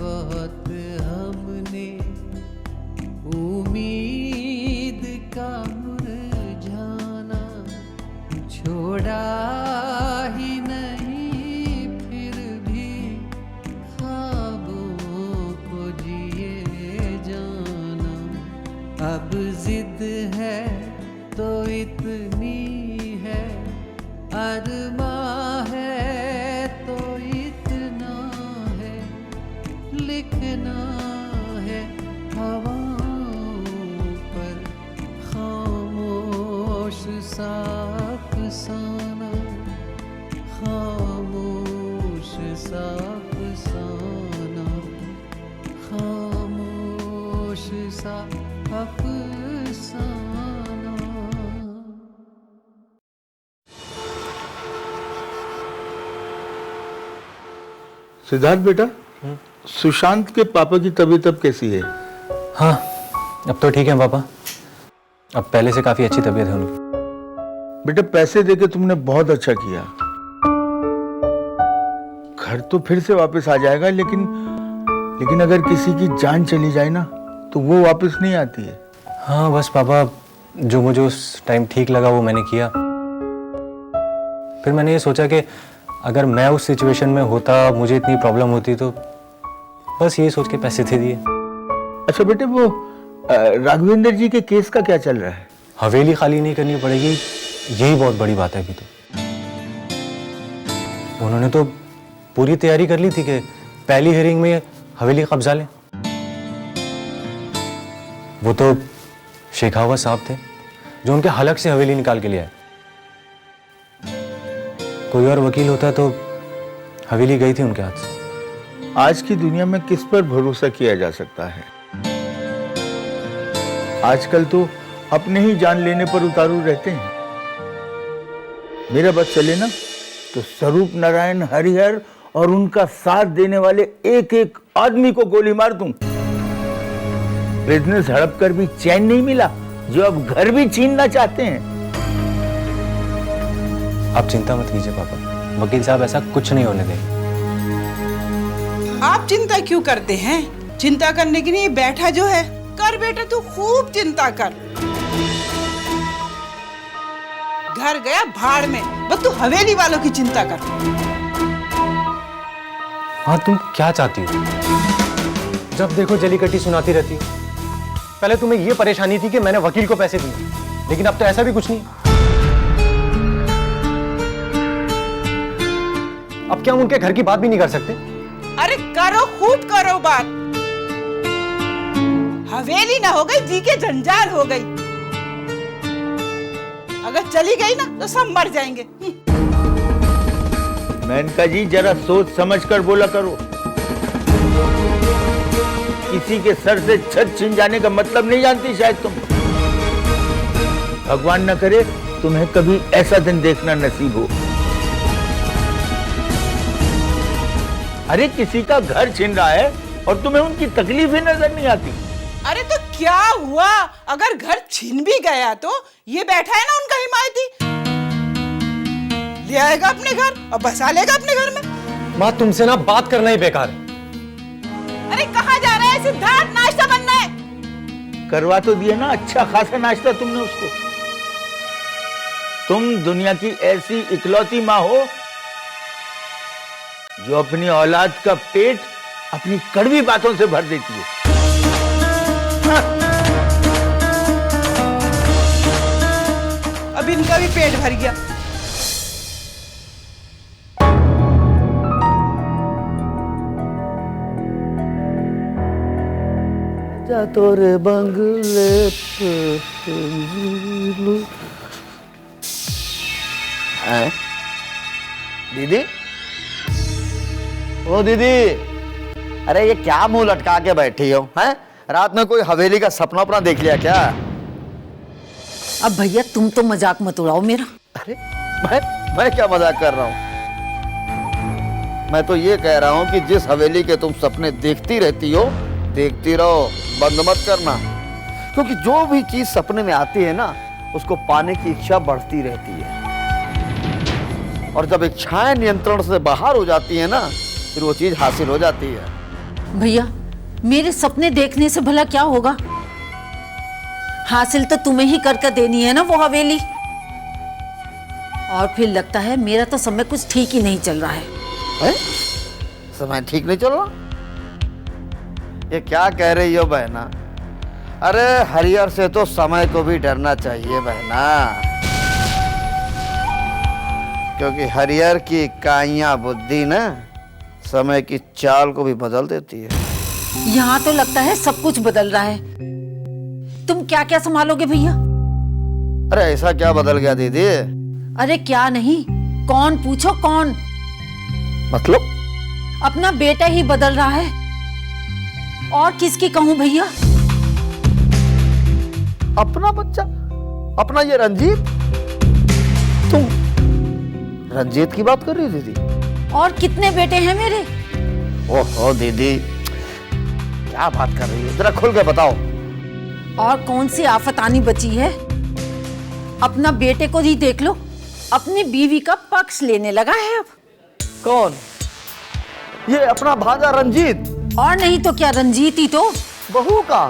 बहुत हमने उम्मीद का मुरझाना छोड़ा ही नहीं, फिर भी ख्वाबों को जिए जाना। अब जिद है तो इतनी है, अरमा है तो इतना है, लिखना है हवाओं पर खामोश सा अफसाना, खामोश सा अफसाना, खामोश सा अफसाना। सिद्धार्थ बेटा, सुशांत के पापा की तबीयत अब कैसी है? हाँ, अब तो ठीक है पापा। अब पहले से काफी अच्छी तबीयत है उनकी। बेटा पैसे देके तुमने बहुत अच्छा किया। घर तो फिर से वापस आ जाएगा, लेकिन अगर किसी की जान चली जाए ना तो वो वापस नहीं आती है। हाँ बस पापा, जो मुझे उस टाइम ठीक लगा वो मैंने किया। फिर मैंने ये सोचा कि अगर मैं उस सिचुएशन में होता, मुझे इतनी प्रॉब्लम होती, तो बस यही सोच के पैसे दे दिए। अच्छा बेटे, वो राघवेंद्र जी के केस का क्या चल रहा है? हवेली खाली नहीं करनी पड़ेगी, यही बहुत बड़ी बात है। अभी तो उन्होंने तो पूरी तैयारी कर ली थी कि पहली हियरिंग में हवेली कब्जा लें। वो तो शेखावत साहब थे जो उनके हलक से हवेली निकाल के ले आए। कोई और वकील होता तो हवेली गई थी उनके हाथ से। आज की दुनिया में किस पर भरोसा किया जा सकता है? आजकल तो अपने ही जान लेने पर उतारू रहते हैं। मेरा बस चले ना तो स्वरूप नारायण हरिहर और उनका साथ देने वाले एक एक आदमी को गोली मार दूं। बिजनेस हड़प कर भी चैन नहीं मिला, जो अब घर भी छीनना चाहते हैं। आप चिंता मत कीजिए पापा, वकील साहब ऐसा कुछ नहीं होने देंगे। आप चिंता क्यों करते हैं? चिंता करने के लिए बैठा जो है, कर बेटा तू खूब चिंता कर। घर गया भाड़ में, बस तू हवेली वालों की चिंता कर। हाँ तुम क्या चाहती हो? जब देखो जलीकट्टी सुनाती रहती हो। पहले तुम्हें ये परेशानी थी कि मैंने वकील को पैसे दिए, लेकिन अब तो ऐसा भी कुछ नहीं। अब क्या हम उनके घर की बात भी नहीं कर सकते? अरे करो, खूब करो बात। हवेली ना हो गई जी के जंजाल हो गई। अगर चली गई ना तो सब मर जाएंगे। मेनका जी जरा सोच समझ कर बोला करो। किसी के सर से छत छिन जाने का मतलब नहीं जानती शायद तुम। भगवान न करे तुम्हें कभी ऐसा दिन देखना नसीब हो। अरे किसी का घर छिन रहा है और तुम्हें उनकी तकलीफ ही नजर नहीं आती। अरे तो क्या हुआ, अगर घर छीन भी गया तो ये बैठा है ना उनका हिमायती, ले आएगा अपने घर और बसा लेगा अपने घर में। माँ तुमसे ना बात करना ही बेकार है। अरे कहाँ जा रहा है सिद्धार्थ? नाश्ता बनना है। करवा तो दिया ना अच्छा खासा नाश्ता तुमने उसको। तुम दुनिया की ऐसी इकलौती माँ हो जो अपनी औलाद का पेट अपनी कड़वी बातों से भर देती है। अब इनका भी पेट भर गया। जा तोरे बंगले दीदी, ओ दीदी, अरे ये क्या मुंह लटका के बैठी हो? हैं? रात में कोई हवेली का सपना अपना देख लिया क्या? अब भैया तुम तो मजाक मत उड़ाओ मेरा। अरे मैं क्या मजाक कर रहा हूँ? मैं तो ये कह रहा हूँ कि जिस हवेली के तुम सपने देखती रहती हो, देखती रहो, बंद मत करना। क्योंकि जो भी चीज सपने में आती है ना, उसको पाने की इच्छा बढ़ती रहती है। और जब इच्छाएं नियंत्रण से बाहर हो जाती है ना, फिर वो चीज हासिल हो जाती है। भैया मेरे सपने देखने से भला क्या होगा? हासिल तो तुम्हें ही करके देनी है ना वो हवेली। और फिर लगता है मेरा तो समय कुछ ठीक ही नहीं चल रहा है। समय ठीक नहीं चल रहा? ये क्या कह रही हो बहना? अरे हरिहर से तो समय को भी डरना चाहिए बहना, क्योंकि हरिहर की इकाइयां बुद्धि ना समय की चाल को भी बदल देती है। यहाँ तो लगता है सब कुछ बदल रहा है। तुम क्या क्या संभालोगे भैया? अरे ऐसा क्या बदल गया दीदी? अरे क्या नहीं, कौन पूछो कौन? मतलब? अपना बेटा ही बदल रहा है, और किसकी कहूँ भैया? अपना बच्चा? अपना ये रंजीत? तुम रंजीत की बात कर रही दीदी? और कितने बेटे हैं मेरे? ओहो दीदी, क्या बात कर रही हो? जरा खुल के बताओ। और कौन सी आफत आनी बची है? अपना बेटे को ही देख लो, अपनी बीवी का पक्ष लेने लगा है अब। कौन? ये अपना भांजा रंजीत? और नहीं तो क्या, रंजीत ही तो। बहू का?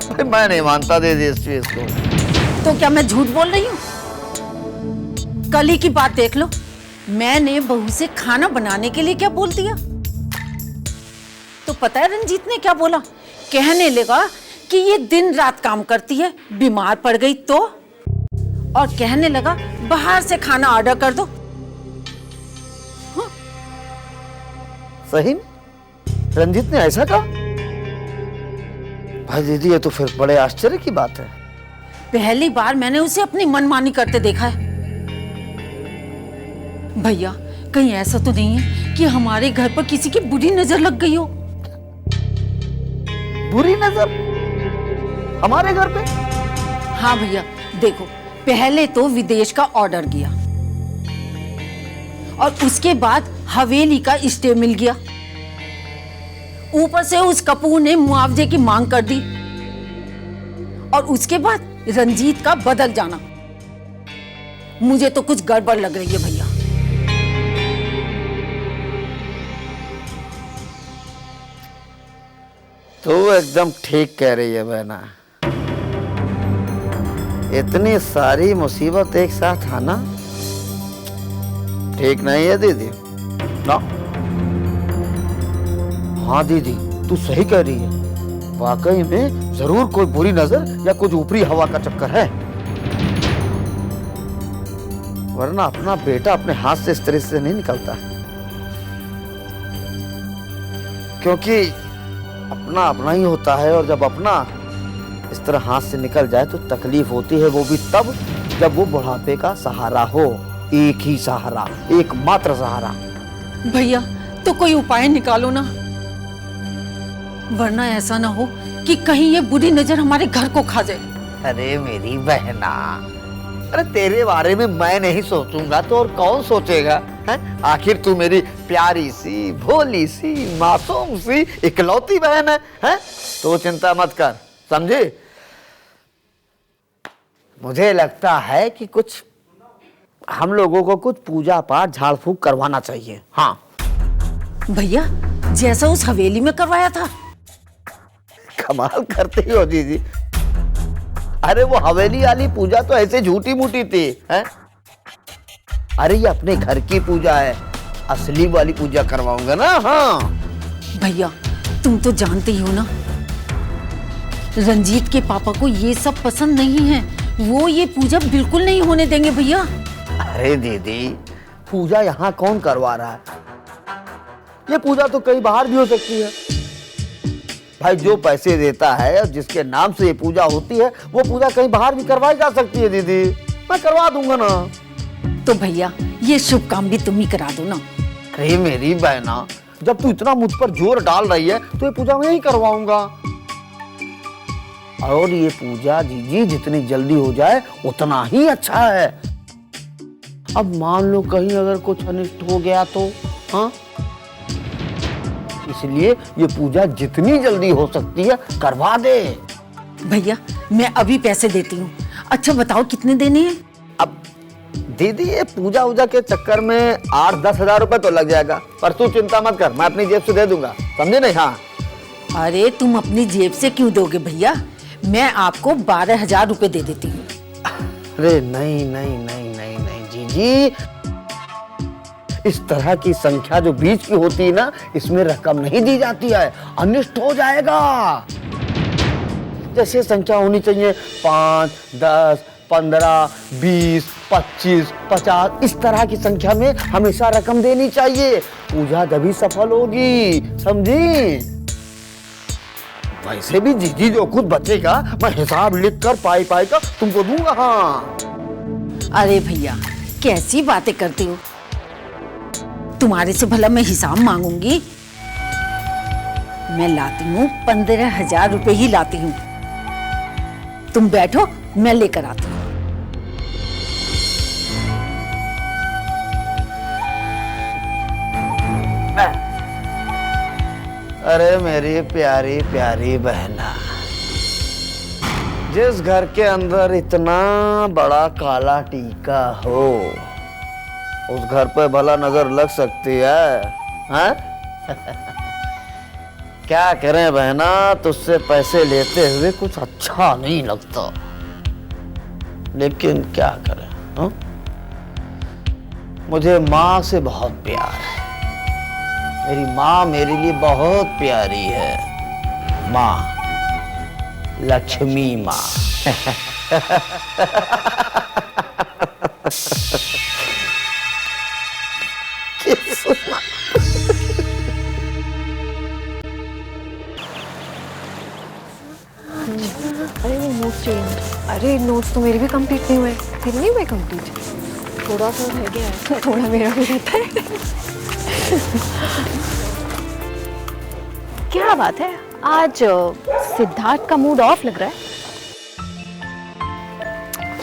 भाई मैं नहीं मानता दीदी इस चीज को। तो क्या मैं झूठ बोल रही हूँ? कल ही की बात देख लो, मैंने बहू से खाना बनाने के लिए क्या बोल दिया, तो पता है रंजीत ने क्या बोला? कहने लगा कि ये दिन रात काम करती है, बीमार पड़ गई तो, और कहने लगा बाहर से खाना ऑर्डर कर दो। सही में रंजीत ने ऐसा कहा? भाई दीदी ये तो फिर बड़े आश्चर्य की बात है। पहली बार मैंने उसे अपनी मनमानी करते देखा है। भैया कहीं ऐसा तो नहीं है कि हमारे घर पर किसी की बुरी नजर लग गई हो? बुरी नजर? हमारे घर पे? हाँ भैया देखो, पहले तो विदेश का ऑर्डर गया, और उसके बाद हवेली का स्टे मिल गया, ऊपर से उस कपूर ने मुआवजे की मांग कर दी, और उसके बाद रंजीत का बदल जाना। मुझे तो कुछ गड़बड़ लग रही है भैया। तो एकदम ठीक कह रही है बहना। इतनी सारी मुसीबत एक साथ आना ठीक नहीं है दीदी ना। हाँ दीदी तू सही कह रही है, वाकई में जरूर कोई बुरी नजर या कुछ ऊपरी हवा का चक्कर है, वरना अपना बेटा अपने हाथ से इस तरह से नहीं निकलता, क्योंकि अपना अपना ही होता है, और जब अपना इस तरह हाथ से निकल जाए तो तकलीफ होती है, वो भी तब जब वो बुढ़ापे का सहारा हो, एक ही सहारा, एकमात्र सहारा। भैया तो कोई उपाय निकालो ना, वरना ऐसा ना हो कि कहीं ये बुरी नजर हमारे घर को खा जाए। अरे मेरी बहना, अरे तेरे बारे में मैं नहीं सोचूंगा तो और कौन सोचेगा है? आखिर तू मेरी प्यारी सी, भोली सी, मासूम सी इकलौती बहन है? तो चिंता मत कर, समझी? मुझे लगता है कि कुछ हम लोगों को कुछ पूजा पाठ झाड़ फूक करवाना चाहिए। हाँ भैया जैसा उस हवेली में करवाया था। कमाल करते हो दीदी। अरे वो हवेली वाली पूजा तो ऐसे झूठी मूठी थी है? अरे ये अपने घर की पूजा है, असली वाली पूजा करवाऊंगा ना। हाँ भैया तुम तो जानते ही हो ना, रंजीत के पापा को ये सब पसंद नहीं है, वो ये पूजा बिल्कुल नहीं होने देंगे भैया। अरे दीदी पूजा यहाँ कौन करवा रहा है? ये पूजा तो कहीं बाहर भी हो सकती है। भाई जो पैसे देता है और जिसके नाम से ये पूजा होती है, वो पूजा कहीं बाहर भी करवाई जा सकती है दीदी, मैं करवा दूंगा ना। तो भैया ये शुभ काम भी तुम ही करा दो ना। अरे मेरी बहना, जब तू इतना मुझ पर जोर डाल रही है तो ये पूजा मैं ही करवाऊंगा। और ये पूजा जीजी जितनी जल्दी हो जाए उतना ही अच्छा है। अब मान लो कहीं अगर कुछ अनिष्ट हो गया तो, हाँ, इसलिए ये पूजा जितनी जल्दी हो सकती है करवा दे। भैया मैं अभी पैसे देती हूँ। अच्छा बताओ कितने देने हैं? अब दीदी ये पूजा वूजा के चक्कर में 8-10 हजार रुपए तो लग जाएगा, पर तू चिंता मत कर, मैं अपनी जेब से दे दूंगा, समझे नहीं? हाँ। अरे तुम अपनी जेब से क्यों दोगे भैया, मैं आपको 12,000 रुपए दे देती हूँ। अरे नहीं नहीं नहीं नहीं नहीं जीजी, इस तरह की संख्या जो बीच की होती है ना, इसमें रकम नहीं दी जाती है, अनिष्ट हो जाएगा। जैसे संख्या होनी चाहिए 5, 10, 15, 20, 25, 50, इस तरह की संख्या में हमेशा रकम देनी चाहिए, पूजा तभी सफल होगी, समझी? वैसे भी जीजी जो खुद बचेगा मैं हिसाब लिख कर पाई का तुमको दूंगा। हाँ। अरे भैया कैसी बातें करते हो, तुम्हारे से भला मैं हिसाब मांगूंगी? मैं लाती हूँ 15,000 रुपए ही लाती हूँ। तुम बैठो, मैं लेकर आती हूँ। अरे मेरी प्यारी प्यारी बहना, जिस घर के अंदर इतना बड़ा काला टीका हो, उस घर पे भला नजर लग सकती है? हाँ? क्या करें बहना, तुझसे पैसे लेते हुए कुछ अच्छा नहीं लगता, लेकिन क्या करें? हाँ? मुझे माँ से बहुत प्यार है, मेरी माँ मेरे लिए बहुत प्यारी है, माँ लक्ष्मी माँ। अरे वो नोट्स चाहिए। अरे नोट्स तो मेरे भी कंप्लीट नहीं हुए, फिर नहीं हुए कंप्लीट, थोड़ा सा रह गया है, थोड़ा मेरा भी रहता है। क्या बात है, आज सिद्धार्थ का मूड ऑफ लग रहा है।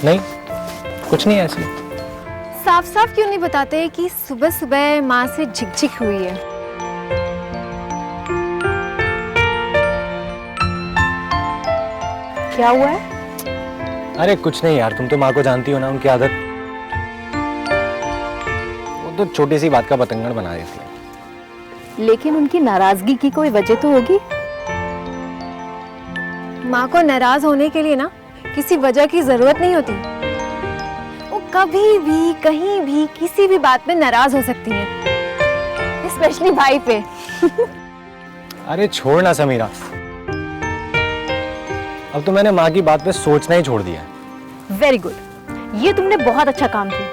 नहीं, कुछ नहीं ऐसी। साफ साफ क्यों नहीं बताते कि सुबह सुबह माँ से झिकझिक हुई है? क्या हुआ है? अरे कुछ नहीं यार, तुम तो माँ को जानती हो ना, उनकी आदत, वो तो छोटी सी बात का पतंगड़ बना देती है। लेकिन उनकी नाराजगी की कोई वजह तो होगी। माँ को नाराज होने के लिए ना किसी वजह की जरूरत नहीं होती, वो कभी भी कहीं भी किसी भी बात पे नाराज हो सकती हैं, स्पेशली भाई पे। अरे छोड़ ना समीरा, अब तो मैंने माँ की बात पे सोचना ही छोड़ दिया। वेरी गुड, ये तुमने बहुत अच्छा काम किया।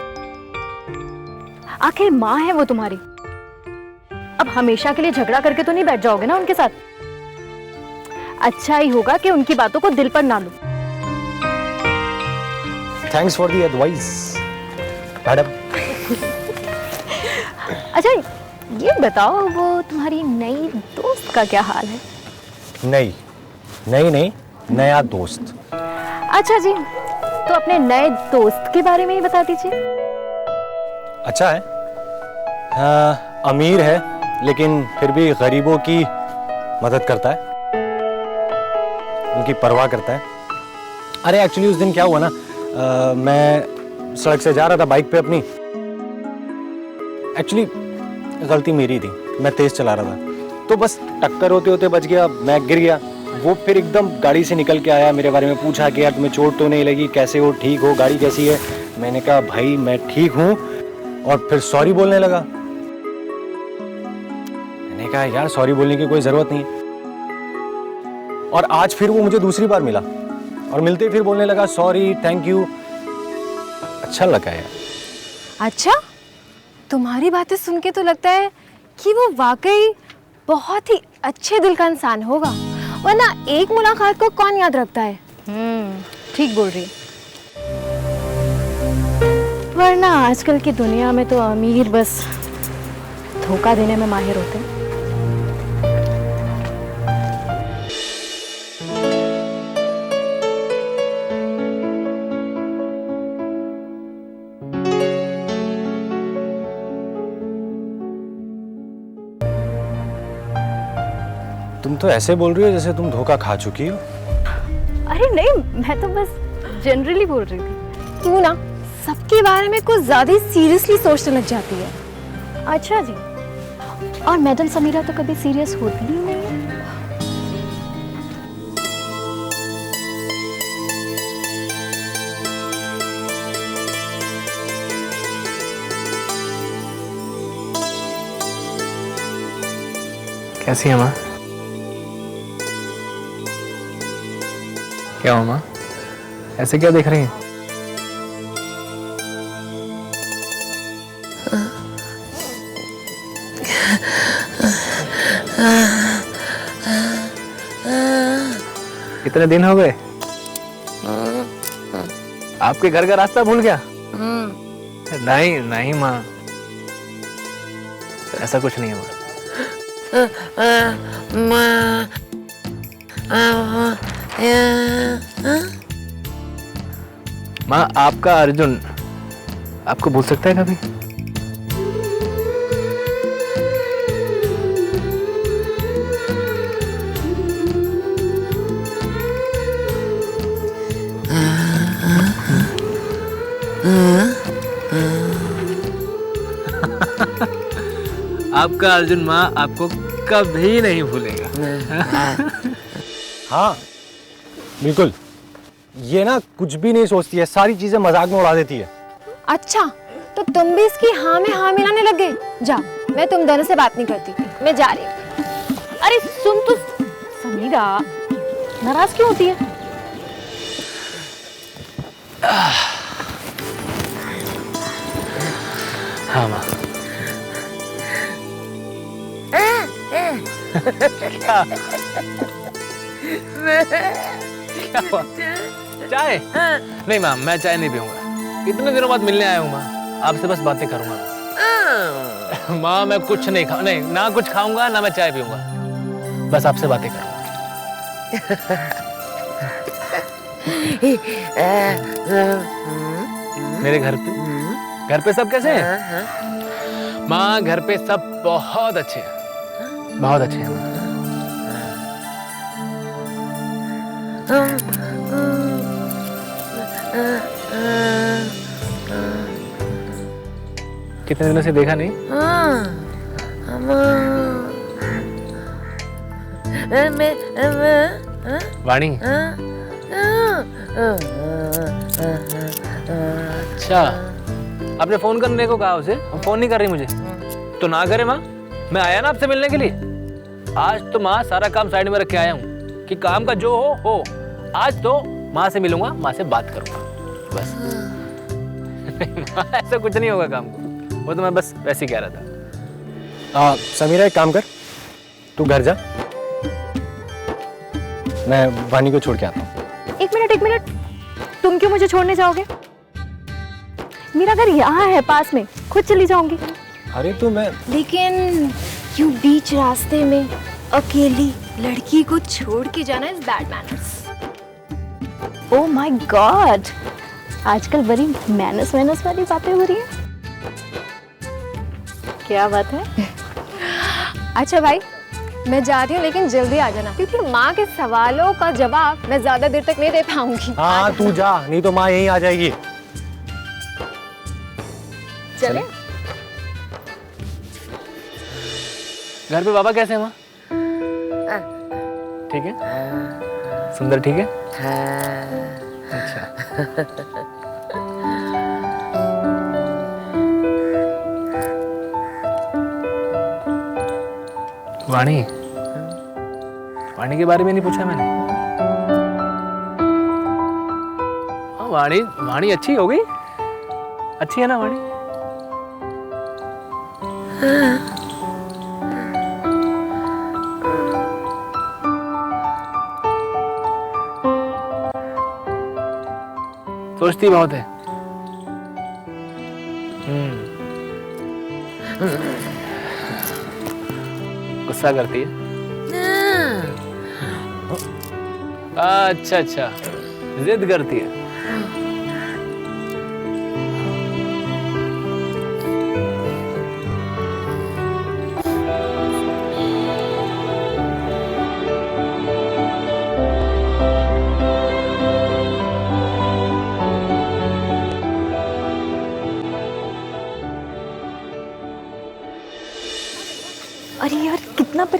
आखिर माँ है वो तुम्हारी, अब हमेशा के लिए झगड़ा करके तो नहीं बैठ जाओगे ना उनके साथ। अच्छा ही होगा कि उनकी बातों को दिल पर ना लो। Thanks for the advice madam. अच्छा ये बताओ, वो तुम्हारी नई दोस्त का क्या हाल है? नहीं, नया दोस्त। अच्छा जी, तो अपने नए दोस्त के बारे में ही बता दीजिए। अच्छा है, हाँ, अमीर है लेकिन फिर भी गरीबों की मदद करता है, उनकी परवाह करता है। अरे एक्चुअली उस दिन क्या हुआ ना, मैं सड़क से जा रहा था बाइक पे अपनी, एक्चुअली गलती मेरी थी, मैं तेज चला रहा था, तो बस टक्कर होते होते बच गया, मैं गिर गया। वो फिर एकदम गाड़ी से निकल के आया, मेरे बारे में पूछा कि यार तुम्हें चोट तो नहीं लगी, कैसे हो, ठीक हो, गाड़ी कैसी है? मैंने कहा भाई मैं ठीक हूँ, और फिर सॉरी बोलने लगा। मैंने कहा यार सॉरी बोलने की कोई जरूरत नहीं। और आज फिर वो मुझे दूसरी बार मिला और मिलते ही फिर बोलने लगा सॉरी, थैंक यू। अच्छा लगा यार। अच्छा, तुम्हारी बातें सुन के तो लगता है कि वो वाकई बहुत ही अच्छे दिल का इंसान होगा, वरना एक मुलाकात को कौन याद रखता है? ठीक बोल रही है। वरना आजकल की दुनिया में तो अमीर बस धोखा देने में माहिर होते हैं। तुम तो ऐसे बोल रही हो जैसे तुम धोखा खा चुकी हो। अरे नहीं, मैं तो बस जनरली बोल रही थी। तू ना सबके बारे में कुछ ज्यादा ही सीरियसली सोचने लग जाती है। अच्छा जी, और मैडम समीरा तो कभी सीरियस होती ही नहीं है। कैसी है माँ? क्या हो माँ, ऐसे क्या देख रही हैं? कितने दिन हो गए? आपके घर का रास्ता भूल गया? नहीं नहीं माँ, ऐसा कुछ नहीं है माँ। माँ, आपका अर्जुन आपको भूल सकता है कभी? आपका अर्जुन माँ आपको कभी नहीं भूलेगा। हाँ बिल्कुल, ये ना कुछ भी नहीं सोचती है, सारी चीजें मजाक में उड़ा देती है। अच्छा, तो तुम भी इसकी हाँ में हाँ मिलाने लग गए? जाओ, मैं तुम दोनों से बात नहीं करती, मैं जा रही हूँ। अरे सुन तो समीरा, नाराज क्यों होती है? हाँ माँ। क्या? क्या हुआ? चाय? नहीं माँ, मैं चाय नहीं पीऊंगा। इतने दिनों बाद मिलने आया हूँ माँ, आपसे बस बातें करूंगा। माँ मैं कुछ नहीं नहीं, ना कुछ खाऊंगा ना मैं चाय पीऊंगा, बस आपसे बातें करूंगा। मेरे घर पे सब कैसे हैं? माँ घर पे सब बहुत अच्छे हैं, बहुत अच्छे हैं माँ। कितने दिनों से देखा नहीं? वाणी, अच्छा आपने फोन करने को कहा उसे, हम फोन नहीं कर रही मुझे तो ना करे माँ, मैं आया ना आपसे मिलने के लिए। आज तो माँ सारा काम साइड में रख के आया हूँ कि काम का जो हो। आज तो माँ से मिलूंगा, माँ से बात करूंगा बस। ऐसा कुछ नहीं होगा काम को, वो तो मैं बस वैसे ही कह रहा था। समीरा एक काम कर, तू घर जा, मैं वानी को छोड़ के आता हूँ। एक मिनट, तुम क्यों मुझे छोड़ने जाओगे? मेरा घर यहाँ है पास में, खुद चली जाऊंगी। अरे तो मैं, लेकिन यूं बीच रास्ते में अकेली लड़की को छोड़ के जाना is bad manners. Oh my God, आजकल बड़ी मैनर्स वाली बातें हो रही हैं। क्या बात है? अच्छा भाई, मैं जा रही हूँ, लेकिन जल्दी आ जाना, क्योंकि माँ के सवालों का जवाब मैं ज्यादा देर तक नहीं दे पाऊंगी। हाँ तू जा, नहीं तो माँ यहीं आ जाएगी। चले? घर पे बाबा कैसे हैं माँ? ठीक है? सुंदर ठीक है? अच्छा। वाणी के बारे में नहीं पूछा मैंने। हाँ वाणी अच्छी हो गई, अच्छी है ना वाणी? सोचती बहुत है। गुस्सा करती है? अच्छा जिद करती है।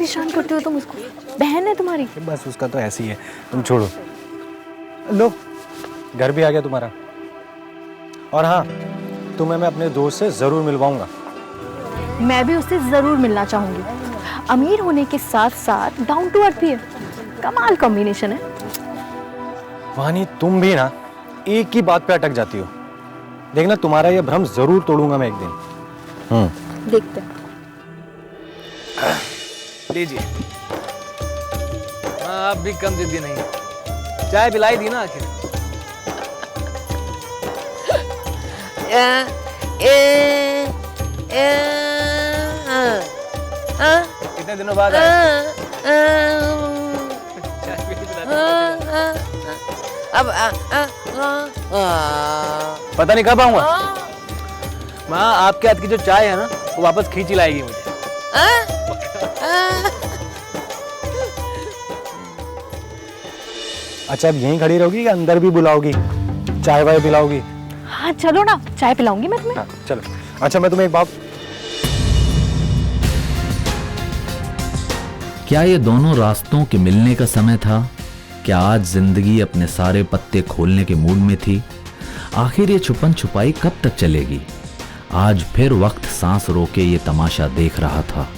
परेशान करते हो तुम उसको? बहन है तुम्हारी। बस उसका तो ऐसे ही है, तुम छोड़ो। लो, घर भी आ गया तुम्हारा। और हाँ, तुम्हें मैं अपने दोस्त से जरूर मिलवाऊंगा। मैं भी उससे जरूर मिलना चाहूंगी। अमीर होने के साथ साथ डाउन टू अर्थ भी है। कमाल कॉम्बिनेशन है। वानी, तुम भी ना एक ही बात पे अटक जाती हो। देखना, तुम्हारा ये भ्रम जरूर तोड़ूंगा मैं एक दिन। देखते हैं। लीजिए। हाँ, आप भी कम जिद्दी नहीं, चाय पिलाई दी ना आखिर। कितने दिनों बाद आए? चाय पी के अब पता नहीं कब आऊंगा। माँ, आपके हाथ की जो चाय है ना, वो वापस खींच ही लाएगी मुझे। अच्छा, अब यहीं खड़ी रहोगी या अंदर भी बुलाओगी? चाय वाय पिलाओगी? हाँ चलो ना, चाय पिलाऊंगी मैं तुम्हें। हाँ, चलो। अच्छा, मैं तुम्हें एक बात। क्या ये दोनों रास्तों के मिलने का समय था? क्या आज जिंदगी अपने सारे पत्ते खोलने के मूड में थी? आखिर ये छुपन छुपाई कब तक चलेगी? आज फिर वक्त सांस रोके ये तमाशा देख रहा था।